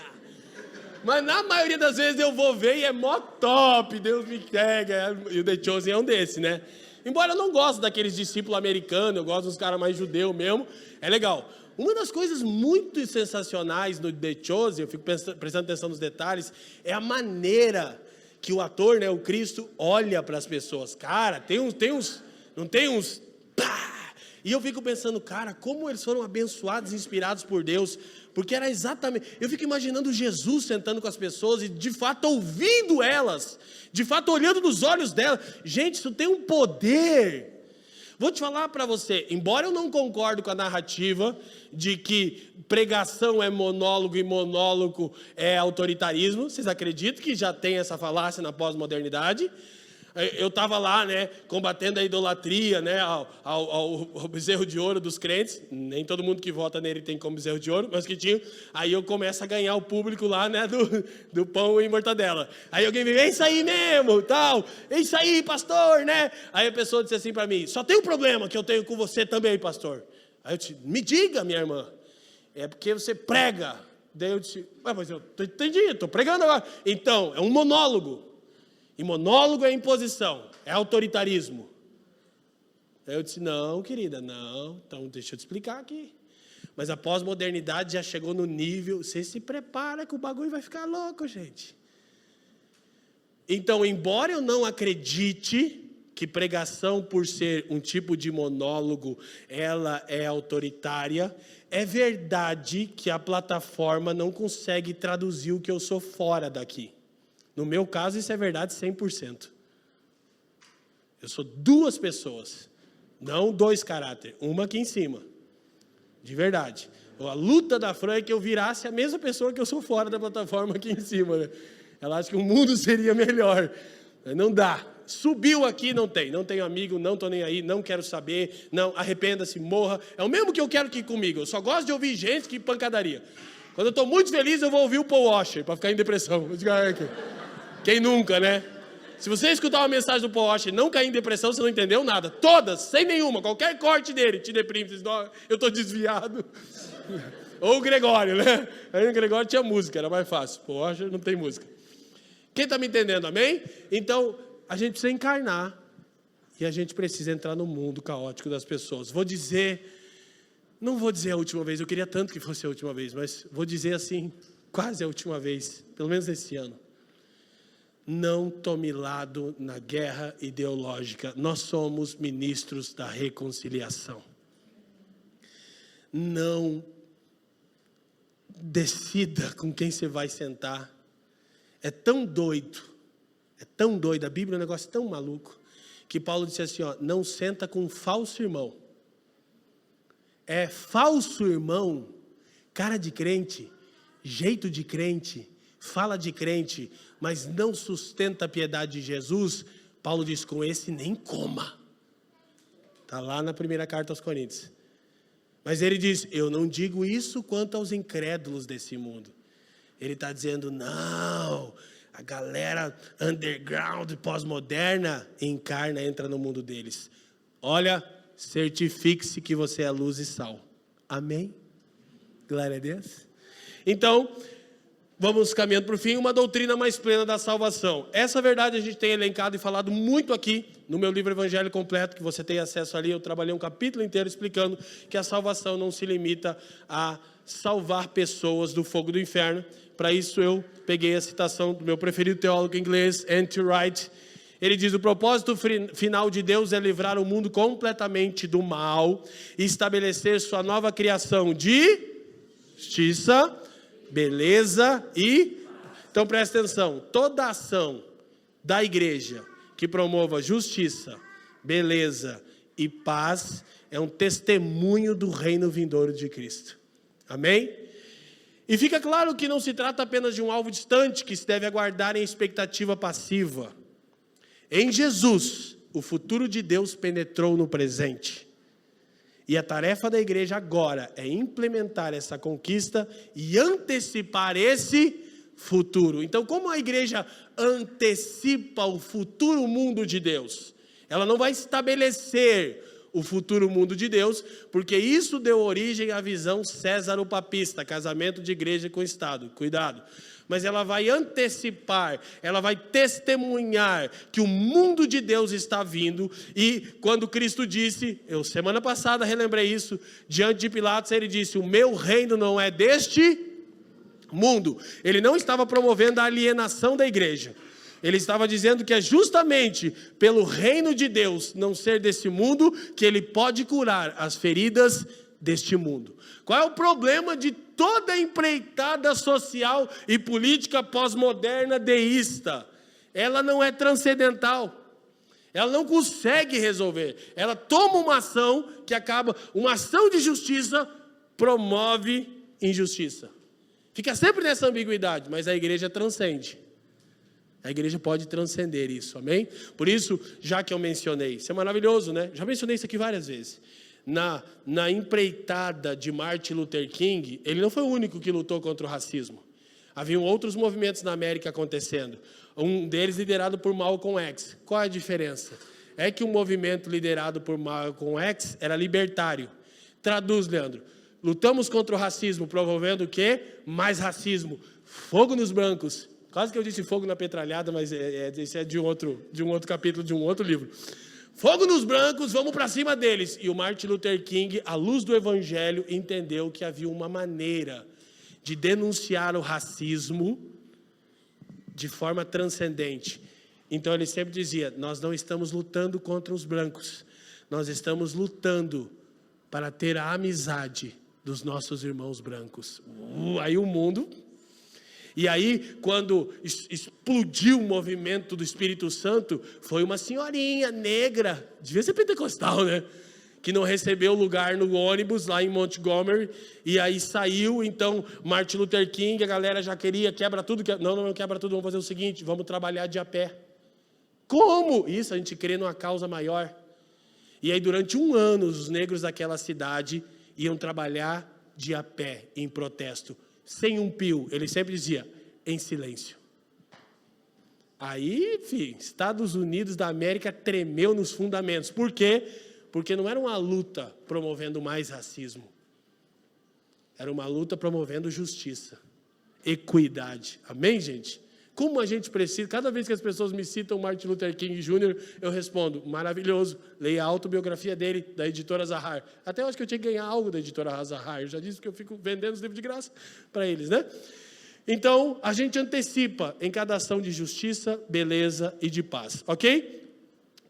Mas na maioria das vezes eu vou ver e é mó top. Deus me pega. E o The Chosen é um desse, né? Embora eu não goste daqueles discípulos americanos, eu gosto dos caras mais judeus mesmo. É legal. Uma das coisas muito sensacionais no The Chosen, eu fico prestando atenção nos detalhes, é a maneira que o ator, né, o Cristo, olha para as pessoas. Cara, não tem uns... Pá! E eu fico pensando, cara, como eles foram abençoados, inspirados por Deus, porque era exatamente, eu fico imaginando Jesus sentando com as pessoas e de fato ouvindo elas, de fato olhando nos olhos delas. Gente, isso tem um poder. Vou te falar para você, embora eu não concordo com a narrativa de que pregação é monólogo e monólogo é autoritarismo, vocês acreditam que já tem essa falácia na pós-modernidade? Eu estava lá, né, combatendo a idolatria, né, ao bezerro de ouro dos crentes. Nem todo mundo que vota nele tem como bezerro de ouro, mas que tinha. Aí eu começo a ganhar o público lá, né, do pão e mortadela. Aí alguém vem, é isso aí mesmo, tal, é isso aí, pastor, né? Aí a pessoa disse assim para mim, só tem um problema que eu tenho com você também, pastor. Aí eu disse, me diga, minha irmã, é porque você prega. Daí eu disse, mas eu entendi, estou pregando agora. Então, é um monólogo. E monólogo é imposição, é autoritarismo. Aí eu disse, não, querida, não. Então, deixa eu te explicar aqui. Mas a pós-modernidade já chegou no nível, você se prepara que o bagulho vai ficar louco, gente. Então, embora eu não acredite que pregação, por ser um tipo de monólogo, ela é autoritária, é verdade que a plataforma não consegue traduzir o que eu sou fora daqui. No meu caso, isso é verdade 100%. Eu sou duas pessoas, não dois caráteres, uma aqui em cima, de verdade. A luta da Fran é que eu virasse a mesma pessoa que eu sou fora da plataforma aqui em cima, né? Ela acha que o mundo seria melhor, não dá. Subiu aqui, não tenho amigo, não estou nem aí, não quero saber, não, arrependa-se, morra. É o mesmo que eu quero aqui comigo, eu só gosto de ouvir gente que pancadaria. Quando eu estou muito feliz, eu vou ouvir o Paul Washer, para ficar em depressão. Quem nunca, né? Se você escutar uma mensagem do Paul Washer e não cair em depressão, você não entendeu nada. Todas, sem nenhuma, qualquer corte dele te deprime. Você diz, eu estou desviado. Ou o Gregório, né? Aí o Gregório tinha música, era mais fácil. Paul Washer não tem música. Quem está me entendendo, amém? Então, a gente precisa encarnar. E a gente precisa entrar no mundo caótico das pessoas. Não vou dizer a última vez, eu queria tanto que fosse a última vez, mas vou dizer assim, quase a última vez, pelo menos esse ano. Não tome lado na guerra ideológica. Nós somos ministros da reconciliação. Não decida com quem você vai sentar. É tão doido, a Bíblia é um negócio tão maluco, que Paulo disse assim, não senta com um falso irmão. É falso irmão, cara de crente, jeito de crente, fala de crente, mas não sustenta a piedade de Jesus. Paulo diz, com esse nem coma. Está lá na primeira carta aos Coríntios. Mas ele diz, eu não digo isso quanto aos incrédulos desse mundo. Ele está dizendo, não, a galera underground, pós-moderna, entra no mundo deles. Olha, certifique-se que você é luz e sal. Amém? Glória a Deus. Então, vamos caminhando para o fim, uma doutrina mais plena da salvação. Essa verdade a gente tem elencado e falado muito aqui no meu livro Evangelho Completo, que você tem acesso ali. Eu trabalhei um capítulo inteiro explicando que a salvação não se limita a salvar pessoas do fogo do inferno. Para isso eu peguei a citação do meu preferido teólogo inglês, N.T. Wright. Ele diz, o propósito final de Deus é livrar o mundo completamente do mal e estabelecer sua nova criação de justiça, beleza e... Então presta atenção, toda ação da igreja que promova justiça, beleza e paz é um testemunho do reino vindouro de Cristo. Amém? E fica claro que não se trata apenas de um alvo distante que se deve aguardar em expectativa passiva. Em Jesus, o futuro de Deus penetrou no presente. E a tarefa da igreja agora é implementar essa conquista e antecipar esse futuro. Então, como a igreja antecipa o futuro mundo de Deus? Ela não vai estabelecer o futuro mundo de Deus, porque isso deu origem à visão César-o-Papista, casamento de igreja com Estado. Cuidado. Mas ela vai antecipar, ela vai testemunhar que o mundo de Deus está vindo. E quando Cristo disse, eu semana passada relembrei isso, diante de Pilatos, ele disse, o meu reino não é deste mundo. Ele não estava promovendo a alienação da igreja. Ele estava dizendo que é justamente pelo reino de Deus não ser desse mundo que ele pode curar as feridas deste mundo. Qual é o problema de toda a empreitada social e política pós-moderna deísta? Ela não é transcendental. Ela não consegue resolver. Ela toma uma ação que acaba, uma ação de justiça promove injustiça. Fica sempre nessa ambiguidade, mas a igreja transcende. A igreja pode transcender isso, amém? Por isso, já que eu mencionei, isso é maravilhoso, né? Já mencionei isso aqui várias vezes. Na empreitada de Martin Luther King, ele não foi o único que lutou contra o racismo. Haviam outros movimentos na América acontecendo. Um deles liderado por Malcolm X. Qual é a diferença? É que o movimento liderado por Malcolm X era libertário. Traduz, Leandro. Lutamos contra o racismo, promovendo o quê? Mais racismo. Fogo nos brancos. Quase que eu disse fogo na petralhada, mas isso é de um outro capítulo, de um outro livro. Fogo nos brancos, vamos para cima deles. E o Martin Luther King, à luz do evangelho, entendeu que havia uma maneira de denunciar o racismo de forma transcendente. Então ele sempre dizia, nós não estamos lutando contra os brancos, nós estamos lutando para ter a amizade dos nossos irmãos brancos. Aí o mundo... E aí, quando explodiu o movimento do Espírito Santo, foi uma senhorinha negra, devia ser pentecostal, né? Que não recebeu lugar no ônibus lá em Montgomery, e aí saiu, então, Martin Luther King, a galera já queria, quebra tudo, não quebra tudo, vamos fazer o seguinte, vamos trabalhar de a pé. Como? Isso, a gente crê numa causa maior. E aí, durante um ano, os negros daquela cidade iam trabalhar de a pé, em protesto, sem um pio, ele sempre dizia, em silêncio. Aí, filho, Estados Unidos da América tremeu nos fundamentos. Por quê? Porque não era uma luta promovendo mais racismo. Era uma luta promovendo justiça, equidade. Amém, gente? Como a gente precisa, cada vez que as pessoas me citam Martin Luther King Jr., eu respondo, maravilhoso, leia a autobiografia dele, da editora Zahar. Até eu acho que eu tinha que ganhar algo da editora Zahar, eu já disse que eu fico vendendo os livros de graça para eles, né? Então, a gente antecipa em cada ação de justiça, beleza e de paz, ok?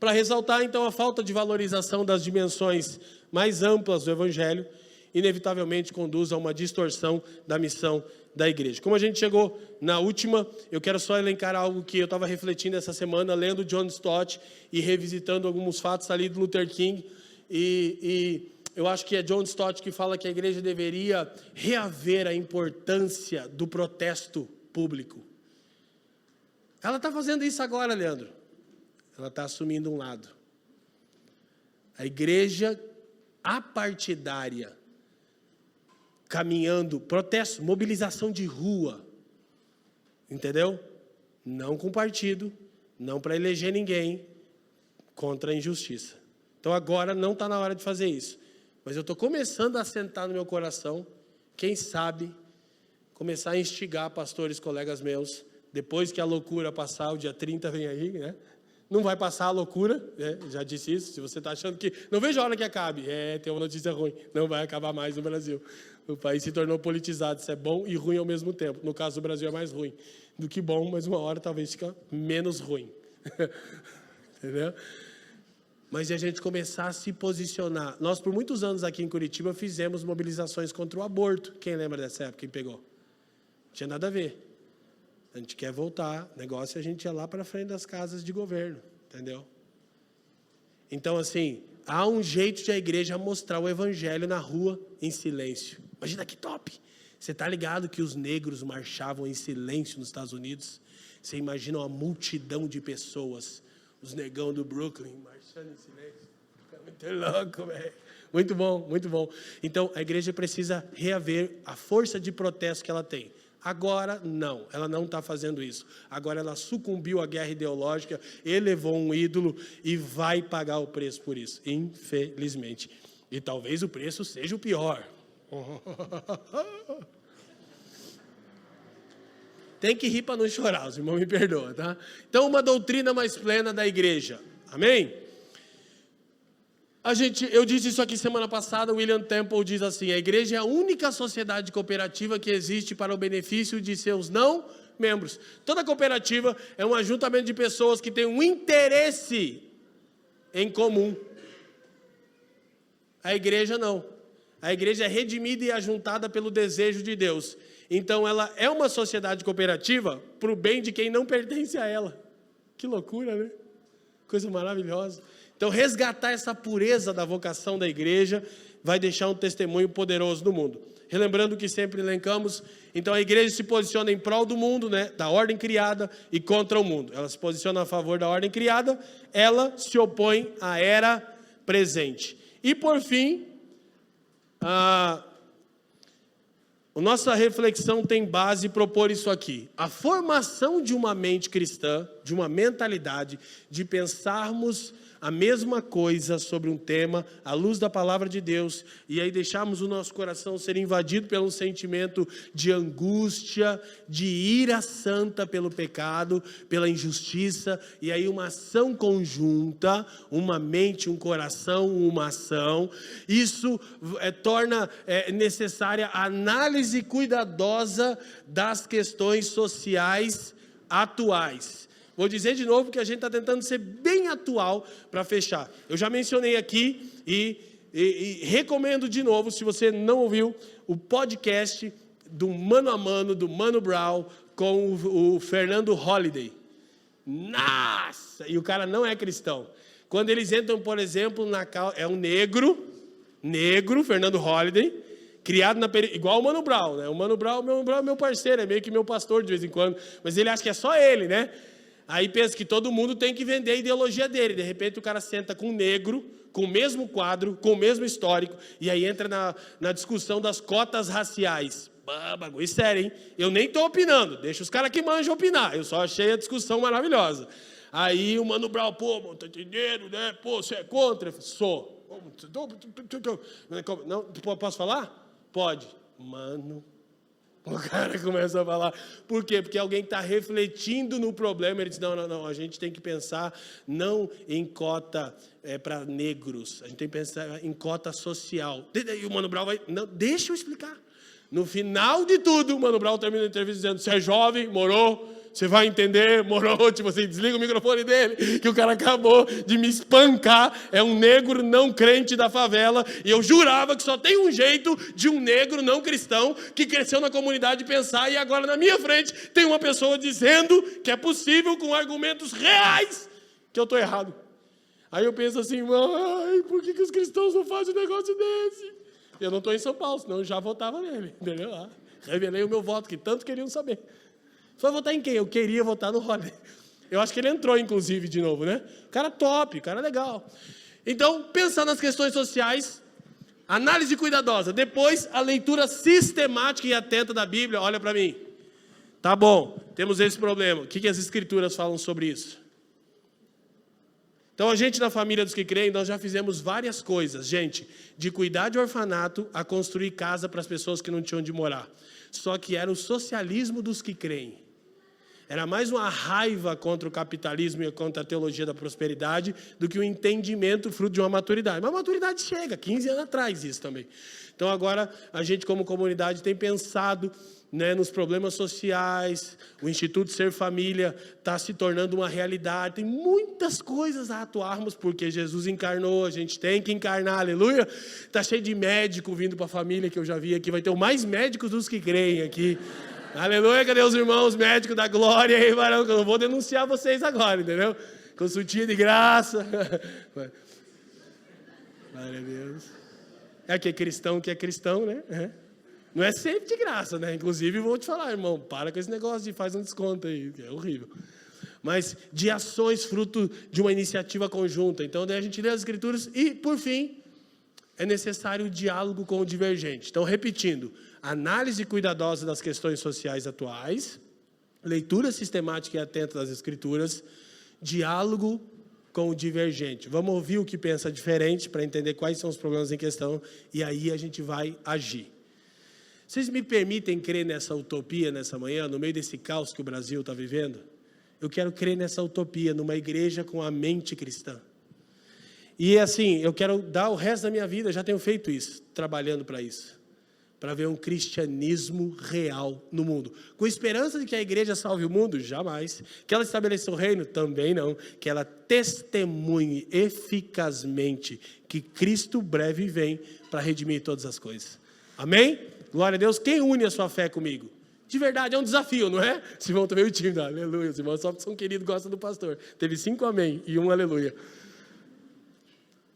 Para ressaltar, então, a falta de valorização das dimensões mais amplas do Evangelho, inevitavelmente conduz a uma distorção da missão da igreja. Como a gente chegou na última, eu quero só elencar algo que eu estava refletindo essa semana, lendo John Stott e revisitando alguns fatos ali do Luther King, e eu acho que é John Stott que fala que a igreja deveria reaver a importância do protesto público. Ela está fazendo isso agora, Leandro. Ela está assumindo um lado. A igreja apartidária, caminhando, protesto, mobilização de rua, entendeu? Não com partido, não para eleger ninguém, contra a injustiça. Então agora não está na hora de fazer isso. Mas eu estou começando a sentar no meu coração, quem sabe, começar a instigar pastores, colegas meus, depois que a loucura passar, o dia 30 vem aí, né? Não vai passar a loucura, né? Já disse isso, se você está achando que... Não vejo a hora que acabe. Tem uma notícia ruim, não vai acabar mais no Brasil. O país se tornou politizado, isso é bom e ruim ao mesmo tempo. No caso do Brasil é mais ruim do que bom, mas uma hora talvez fica menos ruim. Entendeu? Mas a gente começar a se posicionar. Nós, por muitos anos aqui em Curitiba, fizemos mobilizações contra o aborto. Quem lembra dessa época? Quem pegou? Não tinha nada a ver. A gente quer voltar, o negócio é a gente ir lá para frente das casas de governo, entendeu? Então, assim, há um jeito de a igreja mostrar o evangelho na rua em silêncio. Imagina que top! Você está ligado que os negros marchavam em silêncio nos Estados Unidos? Você imagina uma multidão de pessoas, os negão do Brooklyn, marchando em silêncio. Fica muito louco, velho. Muito bom, muito bom. Então, a igreja precisa reaver a força de protesto que ela tem. Agora, não, ela não está fazendo isso. Agora ela sucumbiu à guerra ideológica, elevou um ídolo e vai pagar o preço por isso, infelizmente. E talvez o preço seja o pior. Tem que rir para não chorar, os irmãos me perdoam, tá? Então, uma doutrina mais plena da igreja. Amém? Eu disse isso aqui semana passada, William Temple diz assim, a igreja é a única sociedade cooperativa que existe para o benefício de seus não membros. Toda cooperativa é um ajuntamento de pessoas que têm um interesse em comum. A igreja não. A igreja é redimida e ajuntada pelo desejo de Deus. Então ela é uma sociedade cooperativa para o bem de quem não pertence a ela. Que loucura, né? Coisa maravilhosa. Então resgatar essa pureza da vocação da igreja vai deixar um testemunho poderoso no mundo. Relembrando que sempre elencamos, então a igreja se posiciona em prol do mundo, né, da ordem criada, e contra o mundo. Ela se posiciona a favor da ordem criada, ela se opõe à era presente. E por fim, a nossa reflexão tem base em propor isso aqui. A formação de uma mente cristã, de uma mentalidade, de pensarmos a mesma coisa sobre um tema, à luz da palavra de Deus, e aí deixarmos o nosso coração ser invadido pelo sentimento de angústia, de ira santa pelo pecado, pela injustiça, e aí uma ação conjunta, uma mente, um coração, uma ação. Isso torna necessária a análise cuidadosa das questões sociais atuais. Vou dizer de novo que a gente está tentando ser bem atual para fechar. Eu já mencionei aqui e recomendo de novo, se você não ouviu, o podcast do Mano a Mano, do Mano Brown, com o Fernando Holliday. Nossa! E o cara não é cristão. Quando eles entram, por exemplo, é um negro, Fernando Holliday, criado igual o Mano Brown, né? O Mano Brown é meu parceiro, é meio que meu pastor de vez em quando, mas ele acha que é só ele, né? Aí pensa que todo mundo tem que vender a ideologia dele. De repente o cara senta com um negro, com o mesmo quadro, com o mesmo histórico, e aí entra na discussão das cotas raciais. Bagulho sério, hein? Eu nem estou opinando, deixa os caras que manjam opinar. Eu só achei a discussão maravilhosa. Aí o Mano Brown, pô, tá entendendo, né? Pô, você é contra? Sou. Não, posso falar? Pode. Mano... O cara começa a falar, por quê? Porque alguém está refletindo no problema, ele diz, não, a gente tem que pensar não em cota para negros, a gente tem que pensar em cota social. E o Mano Brown vai, não, deixa eu explicar. No final de tudo, o Mano Brown termina a entrevista dizendo, você é jovem, morou, você vai entender, morou, tipo assim, desliga o microfone dele, que o cara acabou de me espancar, é um negro não crente da favela, e eu jurava que só tem um jeito de um negro não cristão, que cresceu na comunidade pensar, e agora na minha frente tem uma pessoa dizendo que é possível com argumentos reais, que eu estou errado. Aí eu penso assim, mãe, por que os cristãos não fazem um negócio desse? Eu não estou em São Paulo, senão eu já votava nele, entendeu? Revelei o meu voto, que tanto queriam saber. Só votar em quem? Eu queria votar no Holliday. Eu acho que ele entrou, inclusive, de novo, né? Cara top, cara legal. Então, pensar nas questões sociais, análise cuidadosa. Depois, a leitura sistemática e atenta da Bíblia. Olha para mim. Tá bom, temos esse problema. O que as Escrituras falam sobre isso? Então, a gente na família dos que creem, nós já fizemos várias coisas, gente. De cuidar de orfanato a construir casa para as pessoas que não tinham onde morar. Só que era o socialismo dos que creem. Era mais uma raiva contra o capitalismo e contra a teologia da prosperidade do que um entendimento fruto de uma maturidade. Mas a maturidade chega, 15 anos atrás isso também. Então agora a gente como comunidade tem pensado, né, nos problemas sociais, o Instituto Ser Família está se tornando uma realidade, tem muitas coisas a atuarmos, porque Jesus encarnou, a gente tem que encarnar, aleluia. Está cheio de médico vindo para a família, que eu já vi aqui, vai ter mais médicos dos que creem aqui. Aleluia, cadê os irmãos médicos da glória aí, varão? Que eu não vou denunciar vocês agora, entendeu? Consultinha de graça. Glória a Deus. É que é cristão, né? Não é sempre de graça, né? Inclusive, vou te falar, irmão, para com esse negócio de faz um desconto aí, é horrível. Mas de ações fruto de uma iniciativa conjunta. Então, daí a gente lê as Escrituras e, por fim, é necessário o diálogo com o divergente. Então, repetindo, análise cuidadosa das questões sociais atuais, leitura sistemática e atenta das Escrituras, diálogo com o divergente. Vamos ouvir o que pensa diferente para entender quais são os problemas em questão e aí a gente vai agir. Vocês me permitem crer nessa utopia nessa manhã, no meio desse caos que o Brasil está vivendo? Eu quero crer nessa utopia, numa igreja com a mente cristã. E assim, eu quero dar o resto da minha vida, já tenho feito isso, trabalhando para isso. para ver um cristianismo real no mundo. Com esperança de que a igreja salve o mundo? Jamais. Que ela estabeleça o reino? Também não. Que ela testemunhe eficazmente que Cristo breve vem para redimir todas as coisas. Amém? Glória a Deus. Quem une a sua fé comigo? De verdade, é um desafio, não é? Simão está meio tímido. Aleluia. Os irmãos só porque são queridos gostam do pastor. Teve 5 amém e 1 aleluia.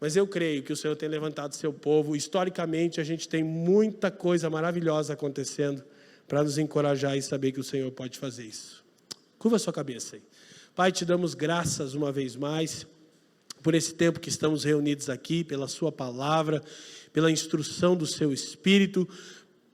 Mas eu creio que o Senhor tem levantado seu povo. Historicamente, a gente tem muita coisa maravilhosa acontecendo para nos encorajar e saber que o Senhor pode fazer isso. Curva a sua cabeça aí. Pai, te damos graças uma vez mais por esse tempo que estamos reunidos aqui, pela sua palavra, pela instrução do seu Espírito,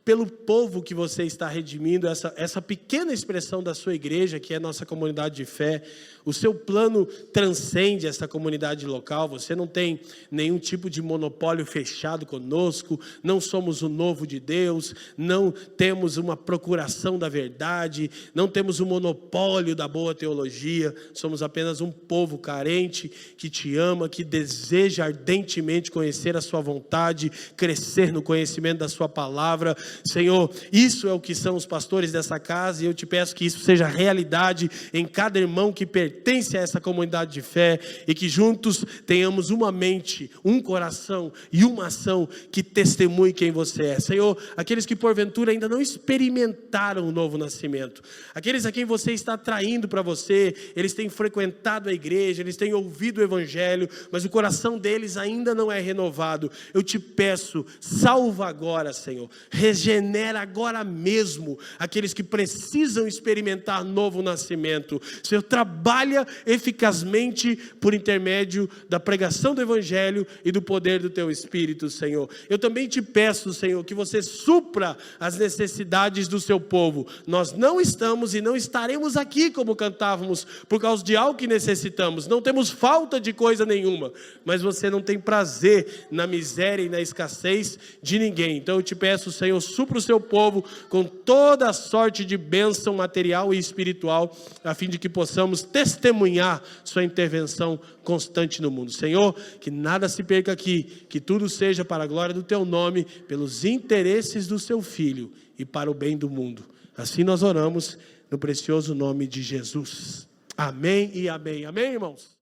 pelo povo que você está redimindo, essa pequena expressão da sua igreja, que é a nossa comunidade de fé. O seu plano transcende essa comunidade local, você não tem nenhum tipo de monopólio fechado conosco, não somos o novo de Deus, não temos uma procuração da verdade, não temos um monopólio da boa teologia, somos apenas um povo carente, que te ama, que deseja ardentemente conhecer a sua vontade, crescer no conhecimento da sua palavra. Senhor, isso é o que são os pastores dessa casa, e eu te peço que isso seja realidade em cada irmão que pertence a essa comunidade de fé, e que juntos tenhamos uma mente, um coração e uma ação que testemunhe quem você é. Senhor, aqueles que porventura ainda não experimentaram o novo nascimento, aqueles a quem você está atraindo para você, eles têm frequentado a igreja, eles têm ouvido o evangelho, mas o coração deles ainda não é renovado. Eu te peço, salva agora, Senhor, regenera agora mesmo aqueles que precisam experimentar novo nascimento. Senhor, trabalha eficazmente por intermédio da pregação do evangelho e do poder do teu Espírito, Senhor. Eu também te peço, Senhor, que você supra as necessidades do seu povo. Nós não estamos e não estaremos aqui como cantávamos por causa de algo que necessitamos. Não temos falta de coisa nenhuma, mas você não tem prazer na miséria e na escassez de ninguém. Então eu te peço, Senhor, supra o seu povo com toda a sorte de bênção material e espiritual, a fim de que possamos testemunhar sua intervenção constante no mundo. Senhor, que nada se perca aqui, que tudo seja para a glória do teu nome, pelos interesses do seu Filho e para o bem do mundo. Assim nós oramos no precioso nome de Jesus. Amém e amém. Amém, irmãos?